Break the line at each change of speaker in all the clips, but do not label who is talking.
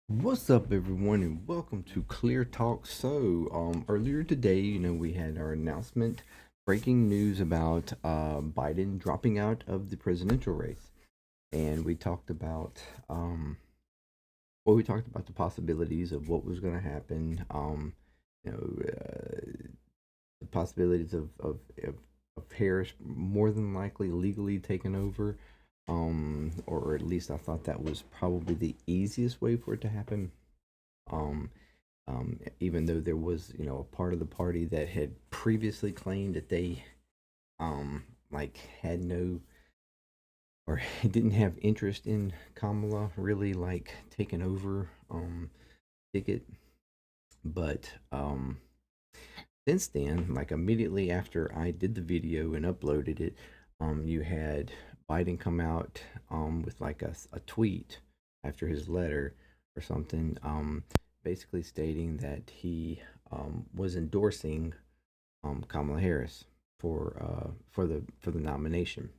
What's up, everyone, and welcome to Clear Talk. Earlier today, we had our announcement, breaking news about Biden dropping out of the presidential race, and we talked about the possibilities of what was going to happen. You know, the possibilities of Harris more than likely legally taking over, or at least I thought that was probably the easiest way for it to happen. Um, Even though there was, a part of the party that had previously claimed that they, like, had no or didn't have interest in Kamala really like taking over ticket, but since then, like immediately after I did the video and uploaded it, you had Biden come out with like a tweet after his letter or something, basically stating that he was endorsing Kamala Harris for the nomination,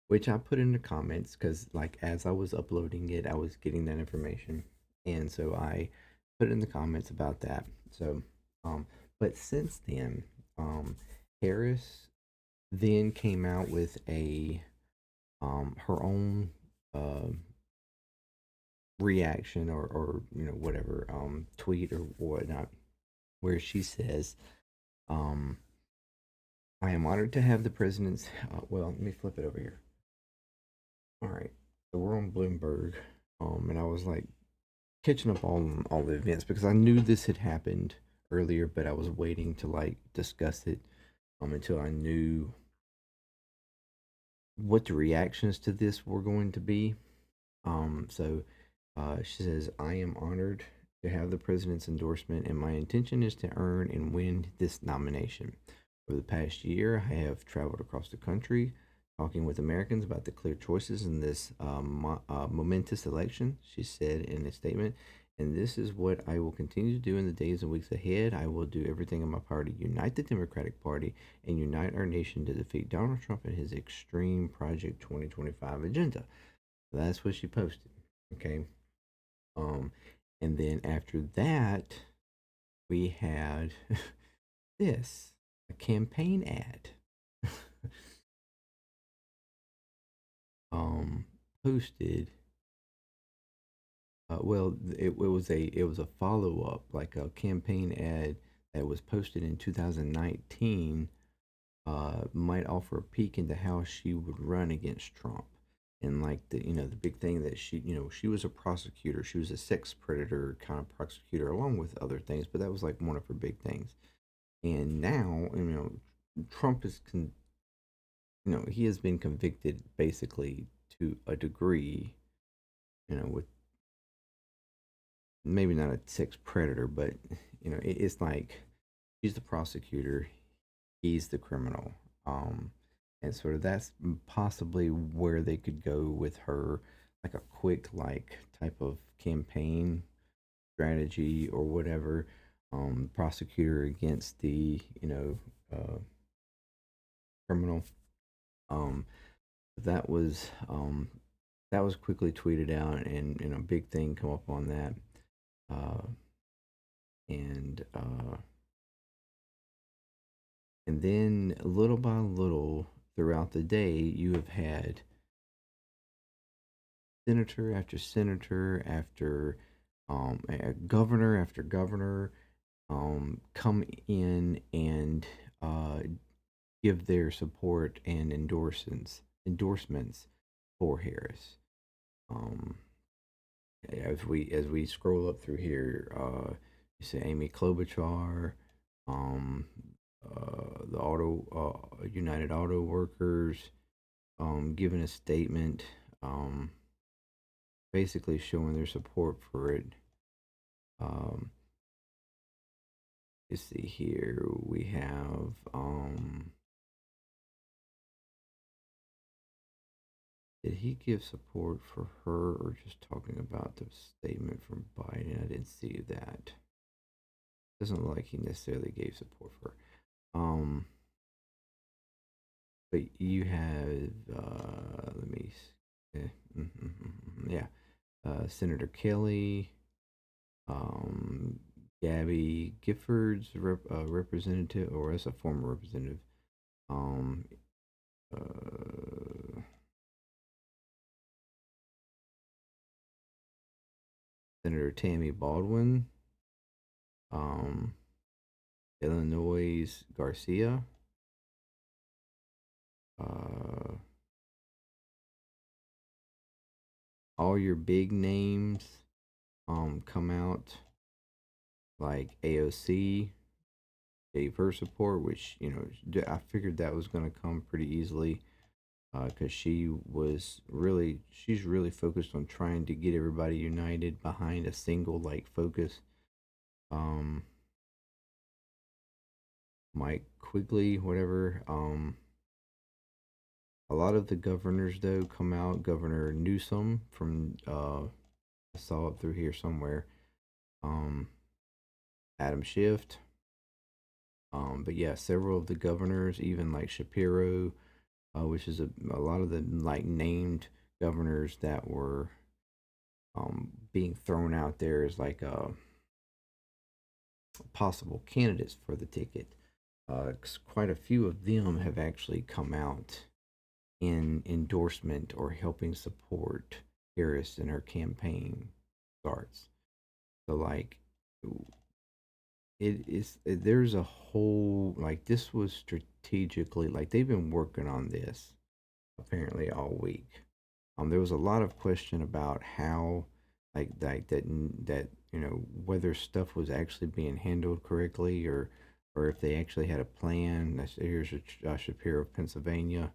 which I put in the comments because like as I was uploading it, I was getting that information, and so I put in the comments about that. Um, but since then, Harris then came out with a her own uh, reaction or whatever tweet or whatnot, where she says, um, "I am honored to have the president's." Well, let me flip it over here. All right, so we're on Bloomberg, and I was like catching up on all the events because I knew this had happened earlier, but I was waiting to like discuss it until I knew what the reactions to this were going to be. She says, "I am honored to have the president's endorsement, and my intention is to earn and win this nomination. Over the past year, I have traveled across the country talking with Americans about the clear choices in this momentous election," she said in a statement. "And this is what I will continue to do in the days and weeks ahead. I will do everything in my power to unite the Democratic Party and unite our nation to defeat Donald Trump and his extreme Project 2025 agenda." That's what she posted. Okay. Um, and then after that, we had this a campaign ad um posted. It was a follow up, like a campaign ad that was posted in 2019. Might offer a peek into how she would run against Trump. And like the big thing that she was a prosecutor. She was a sex predator kind of prosecutor, along with other things. But that was like one of her big things. And now, Trump he has been convicted basically to a degree, with maybe not a sex predator, but it's like she's the prosecutor, he's the criminal. Um, and sort of that's possibly where they could go with her, like a quick like type of campaign strategy or whatever. Prosecutor against the criminal. Um, that was quickly tweeted out, and a big thing come up on that. Uh, and and then little by little throughout the day, you have had senator after senator after governor after governor come in and give their support and endorsements for Harris. Um, as we scroll up through here, you see Amy Klobuchar, um, the United Auto Workers, giving a statement, um, basically showing their support for it. Um, you see here we have did he give support for her or just talking about the statement from Biden? I didn't see that. Doesn't look like he necessarily gave support for her. But you have let me yeah. Senator Kelly, um, Gabby Giffords, representative, or as a former representative, um, uh, Senator Tammy Baldwin, um, Illinois Garcia, uh, all your big names come out, like AOC gave her support, which I figured that was going to come pretty easily because she's really focused on trying to get everybody united behind a single like focus. Um, Mike Quigley, whatever. A lot of the governors though come out. Governor Newsom from I saw it through here somewhere. Um, Adam Schiff. But yeah, several of the governors, even like Shapiro, which is a lot of the like named governors that were being thrown out there as like possible candidates for the ticket. Quite a few of them have actually come out in endorsement or helping support Harris in her campaign starts. So like there's a whole like this was strategically like they've been working on this apparently all week. There was a lot of question about how like that whether stuff was actually being handled correctly or if they actually had a plan. Here's Shapiro of Pennsylvania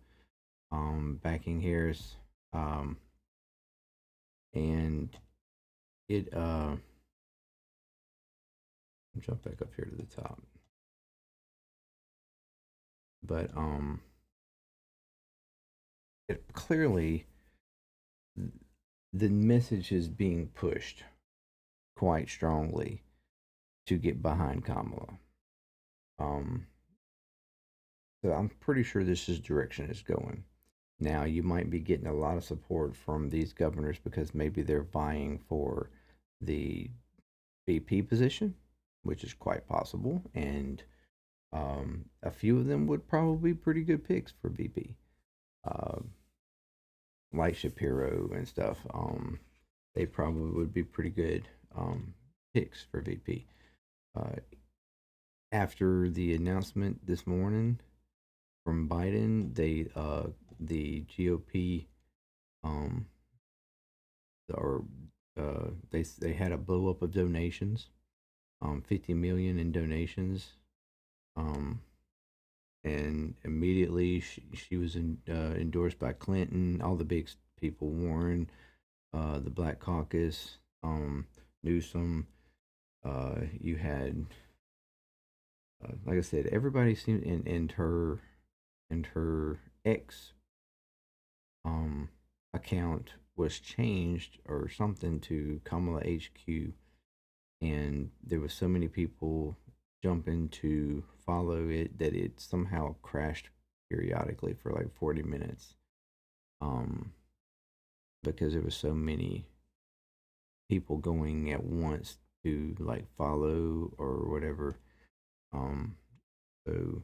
backing Harris, and it jump back up here to the top, but it clearly the message is being pushed quite strongly to get behind Kamala. Um, so I'm pretty sure this is direction it's going. Now you might be getting a lot of support from these governors because maybe they're vying for the VP position, which is quite possible, and a few of them would probably be pretty good picks for VP, uh, like Shapiro and stuff. They probably would be pretty good picks for VP. Uh, After the announcement this morning from Biden, the GOP um or they had a blow up of donations, 50 million in donations, um and immediately she was endorsed by Clinton, all the big people, Warren, the Black Caucus, Newsom. You had, like I said, everybody seemed and her ex um account was changed or something to Kamala HQ, and there was so many people jumping to follow it that it somehow crashed periodically for like 40 minutes um because there was so many people going at once to like follow or whatever. So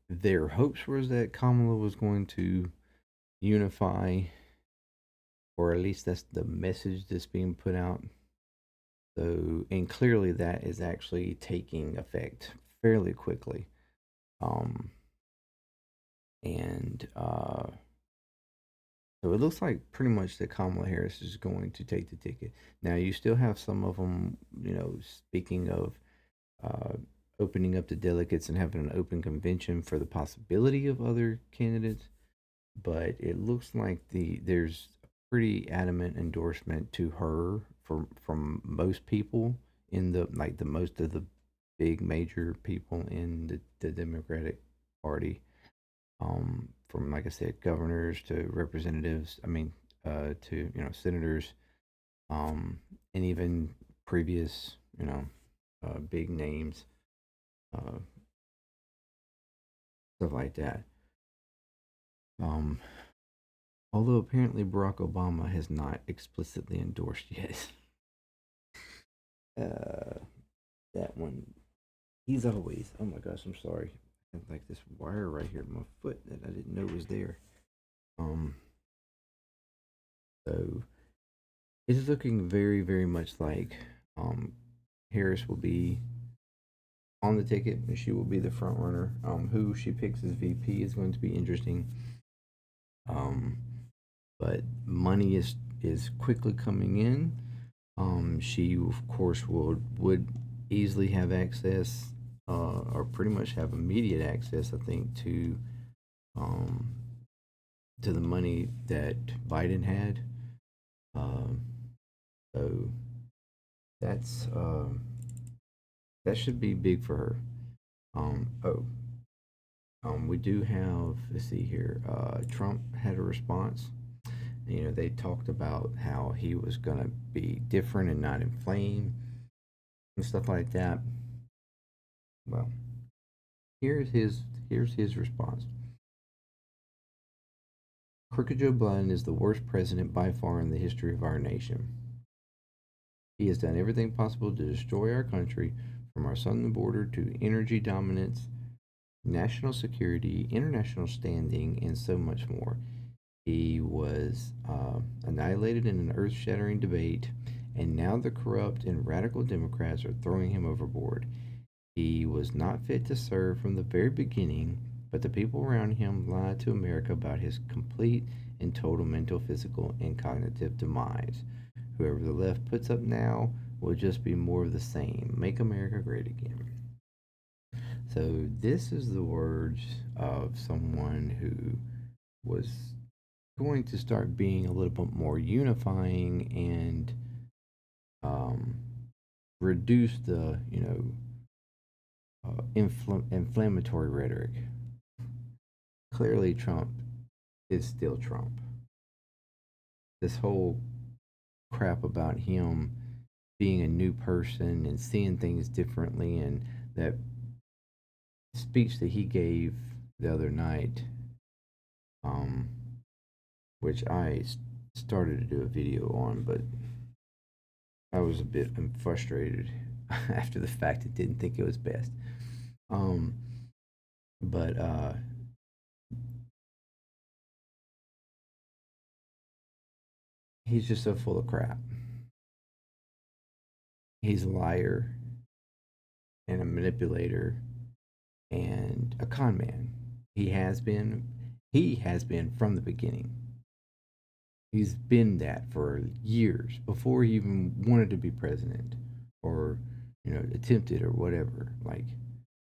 their hopes was that Kamala was going to unify, or at least that's the message that's being put out. So, and clearly that is actually taking effect fairly quickly. Um, and So it looks like pretty much that Kamala Harris is going to take the ticket. Now, you still have some of them, speaking of uh, opening up the delegates and having an open convention for the possibility of other candidates. But it looks like there's a pretty adamant endorsement to her from most people in the most of the big major people in the Democratic Party, from like I said, governors to representatives. I mean, to senators, and even previous big names, uh, stuff like that. Um, Although apparently Barack Obama has not explicitly endorsed yet. uh, that one, he's always. Oh my gosh, I'm sorry. I have like this wire right here in my foot that I didn't know was there. Um, so it's looking very, very much like um, Harris will be on the ticket and she will be the front runner. Who she picks as VP is going to be interesting. Um, but money is quickly coming in. She of course would easily have access, or pretty much have immediate access, I think, um, to the money that Biden had. Um, so that's that should be big for her. Oh, we do have. Let's see here. Trump had a response. You know, they talked about how he was gonna be different and not inflame and stuff like that. Well, here's his here's his response. Crooked Joe Biden is the worst president by far in the history of our nation. He has done everything possible to destroy our country, from our southern border to energy dominance, national security, international standing, and so much more. He was annihilated in an earth shattering debate, and now the corrupt and radical Democrats are throwing him overboard. He was not fit to serve from the very beginning, but the people around him lied to America about his complete and total mental, physical, and cognitive demise. Whoever the left puts up now will just be more of the same. Make America great again. So, this is the words of someone who was going to start being a little bit more unifying and um, reduce the, inflammatory rhetoric. Clearly, Trump is still Trump. This whole crap about him being a new person and seeing things differently, and that speech that he gave the other night, um, which I started to do a video on, but I was a bit frustrated after the fact. It didn't think it was best. Um, but he's just so full of crap. He's a liar and a manipulator and a con man. He has been. He has been from the beginning. He's been that for years before he even wanted to be president, or attempted or whatever. Like,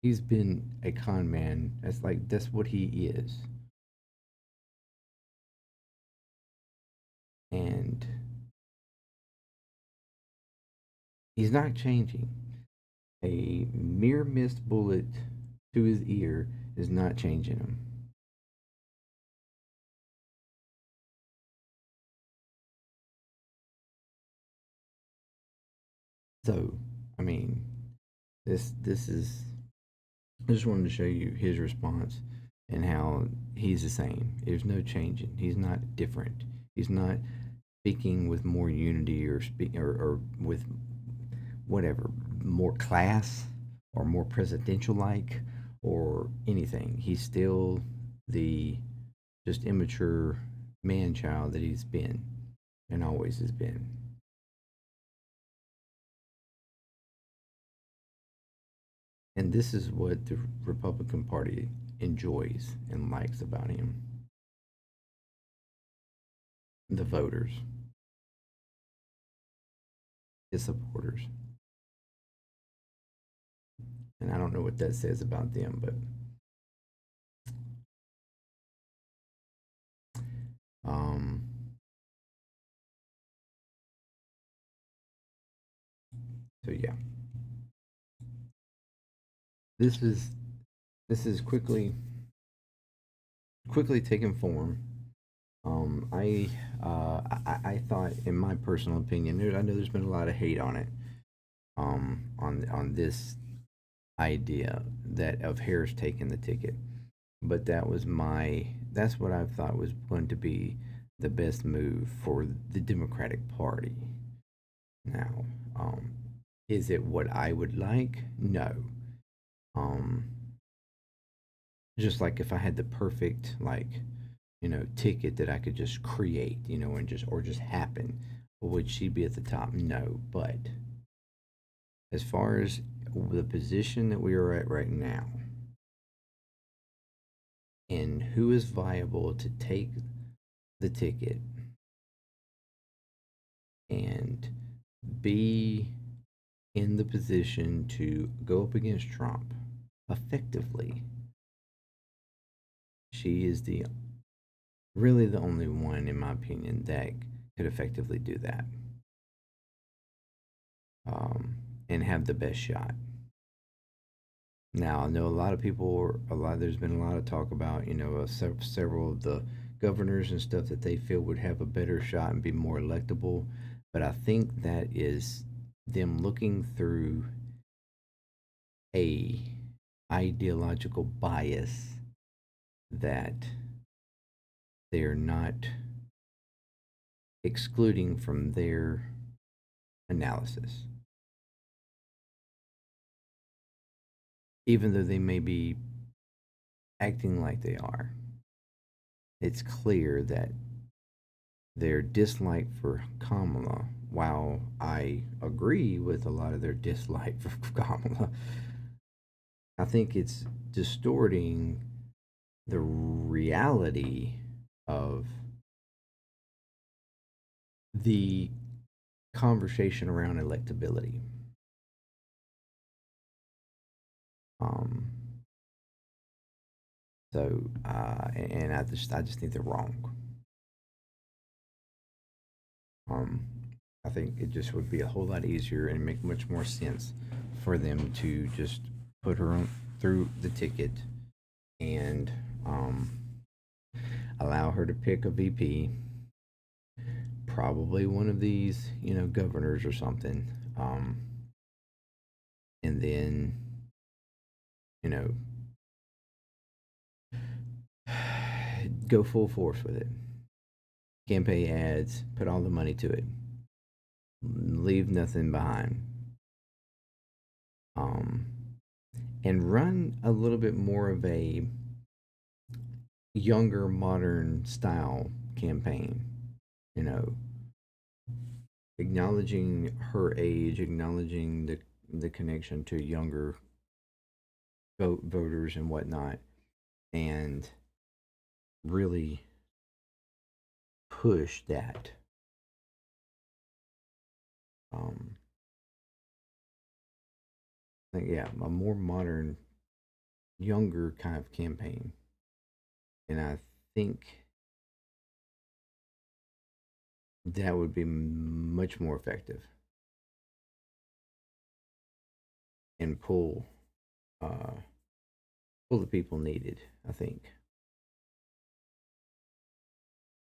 he's been a con man. That's what he is, and he's not changing. A mere missed bullet to his ear is not changing him. So, I mean, this is. I just wanted to show you his response and how he's the same. There's no changing. He's not different. He's not speaking with more unity, or with whatever, more class, or more presidential like, or anything. He's still the just immature man child that he's been and always has been. And this is what the Republican Party enjoys and likes about him: the voters, his supporters. And I don't know what that says about them, but um, so yeah, this is this is quickly taking form. I thought, in my personal opinion, I know there's been a lot of hate on it, on this idea that of Harris taking the ticket, but that's what I thought was going to be the best move for the Democratic Party. Now, is it what I would like? No. Um, just like if I had the perfect ticket that I could just create, and just happen, would she be at the top? No. But as far as the position that we are at right now, and who is viable to take the ticket and be in the position to go up against Trump effectively, she is the really the only one, in my opinion, that could effectively do that, um, and have the best shot. Now, I know a lot of people, there's been a lot of talk about, several of the governors and stuff that they feel would have a better shot and be more electable. But I think that is them looking through a ideological bias that they're not excluding from their analysis, even though they may be acting like they are. It's clear that their dislike for Kamala, while I agree with a lot of their dislike for Kamala, I think it's distorting the reality of the conversation around electability. Um, and I just think they're wrong. Um, I think it just would be a whole lot easier and make much more sense for them to just put her on through the ticket and allow her to pick a VP, probably one of these, governors or something, and then, you know, go full force with it. Campaign ads, put all the money to it, leave nothing behind, um, and run a little bit more of a younger, modern style campaign. You know, acknowledging her age, acknowledging the connection to younger voters and whatnot, and really push that. Um, I think, yeah, a more modern, younger kind of campaign, and I think that would be much more effective and uh, pull the people needed. I think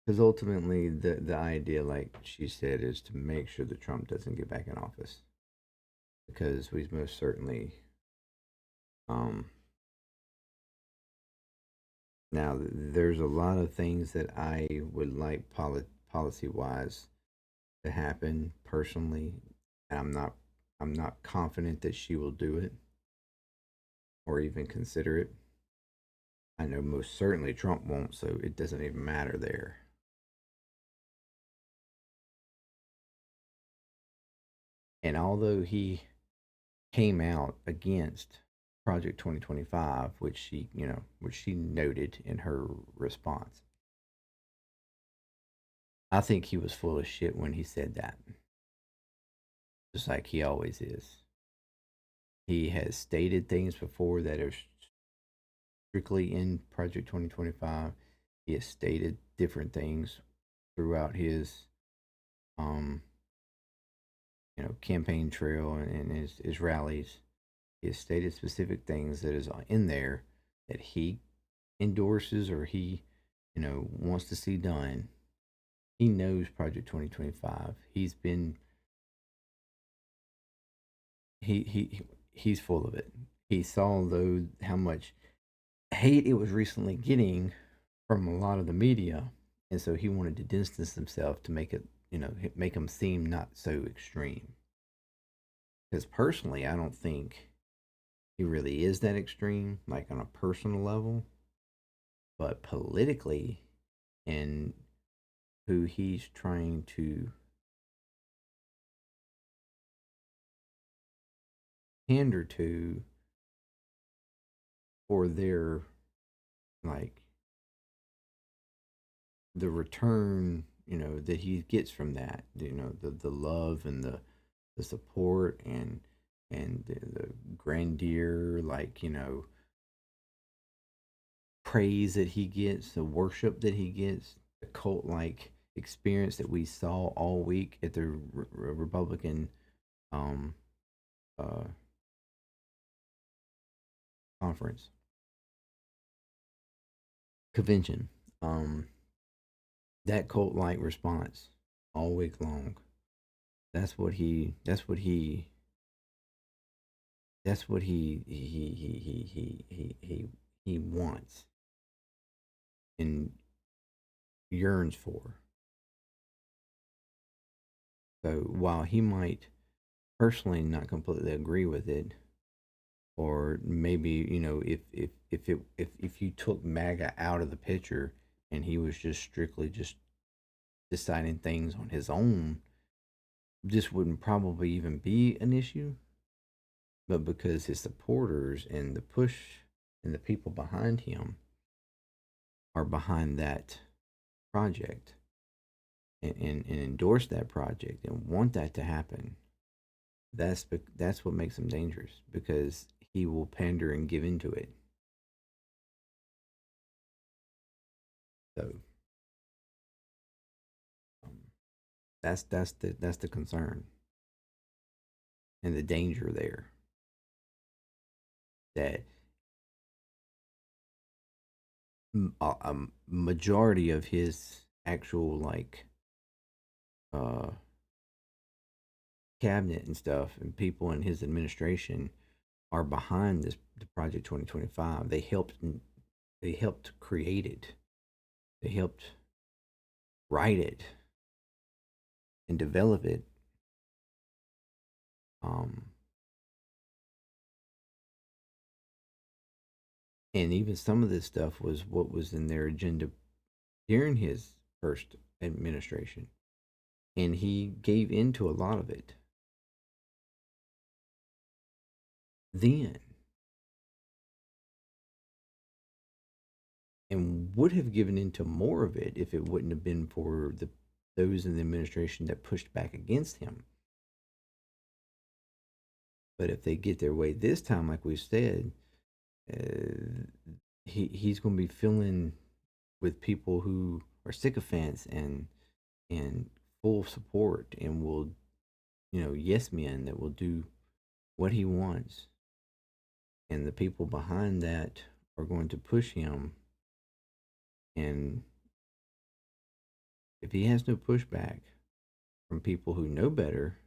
because ultimately the idea, like she said, is to make sure that Trump doesn't get back in office because we most certainly um, now there's a lot of things that I would like policy wise to happen personally, and I'm not confident that she will do it or even consider it. I know most certainly Trump won't, so it doesn't even matter there. And although he came out against Project 2025, which she noted in her response, I think he was full of shit when he said that, just like he always is. He has stated things before that are strictly in Project 2025. He has stated different things throughout his um, campaign trail and his rallies. He has stated specific things that is in there that he endorses or he, wants to see done. He knows Project 2025. He's full of it. He saw though how much hate it was recently getting from a lot of the media and so he wanted to distance himself to make it, make him seem not so extreme. Because personally, I don't think he really is that extreme, like on a personal level, but politically, and who he's trying to pander to for their, like, the return, that he gets from that, the love and the support, and the grandeur, like, praise that he gets, the worship that he gets, the cult like experience that we saw all week at the Republican um uh conference convention. um that cult like response all week long, that's what he wants and yearns for. So while he might personally not completely agree with it, or maybe, if you took MAGA out of the picture and he was just strictly just deciding things on his own, this wouldn't probably even be an issue. But because his supporters and the push and the people behind him are behind that project, and endorse that project and want that to happen, that's what makes him dangerous, because he will pander and give into it. So, um, that's the concern and the danger there, that a majority of his actual, like, uh cabinet and stuff and people in his administration are behind this, the Project 2025. They helped create it. They helped write it and develop it. Um, and even some of this stuff was what was in their agenda during his first administration, and he gave into a lot of it then, and would have given into more of it if it wouldn't have been for those in the administration that pushed back against him. But if they get their way this time, like we said, uh, he's going to be filling with people who are sycophants and full support, and will, yes men that will do what he wants, and the people behind that are going to push him. And if he has no pushback from people who know better,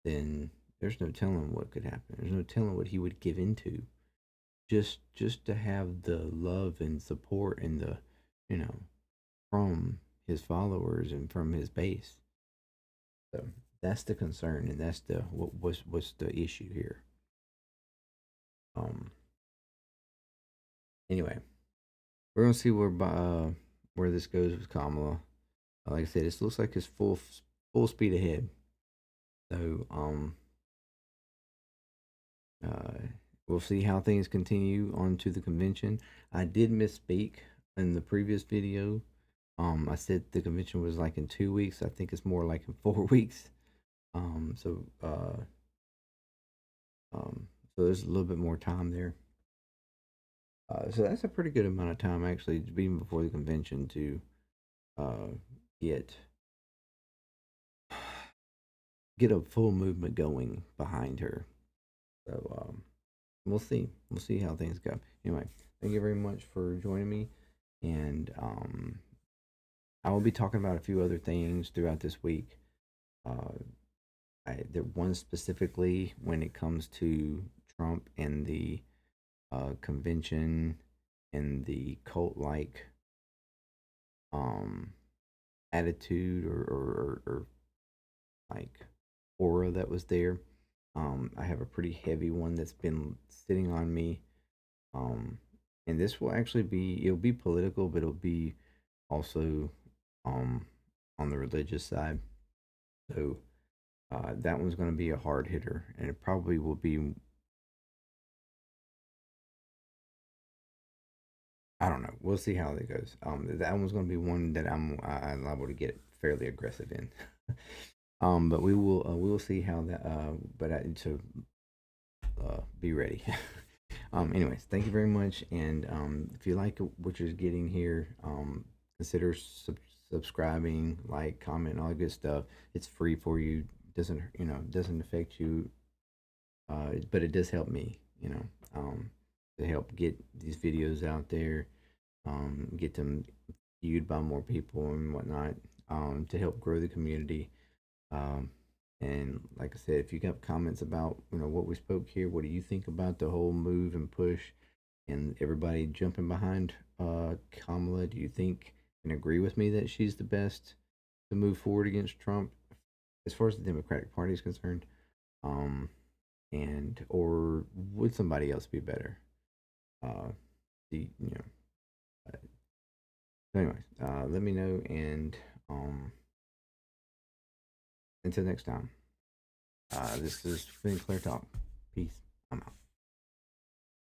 then there's no telling what could happen. There's no telling what he would give into, just to have the love and support and the, you know from his followers and from his base. So that's the concern, and that's the what's the issue here. um Anyway, we're gonna see where this goes with Kamala. Like I said, it looks like it's full speed ahead. So, uh, we'll see how things continue on to the convention. I did misspeak in the previous video. I said the convention was like in 2 weeks. I think it's more like in 4 weeks. Um, so uh, so there's a little bit more time there. So that's a pretty good amount of time, actually, even before the convention, to uh, get get a full movement going behind her. So, we'll see. We'll see how things go. Anyway, thank you very much for joining me, and I will be talking about a few other things throughout this week. Uh, there one specifically when it comes to Trump and the convention and the cult like um attitude or like aura that was there. I have a pretty heavy one that's been sitting on me. Um, and this will actually be, it'll be political, but it'll be also um on the religious side. So that one's going to be a hard hitter, and it probably will be. I don't know. We'll see how it goes. That one's going to be one that I'm liable to get fairly aggressive in. But we will see how that. But to be ready. Anyways, thank you very much. And if you like what you're getting here, consider subscribing, like, comment, all that good stuff. It's free for you. Doesn't doesn't affect you, but it does help me. To help get these videos out there, get them viewed by more people and whatnot. To help grow the community. Um, and like I said, if you got comments about what we spoke here, what do you think about the whole move and push, and everybody jumping behind Kamala? Do you think and agree with me that she's the best to move forward against Trump as far as the Democratic Party is concerned? Um, and or would somebody else be better? Uh, the you know. So anyways, let me know, and until next time. This is Clear Talk. Peace. I'm out.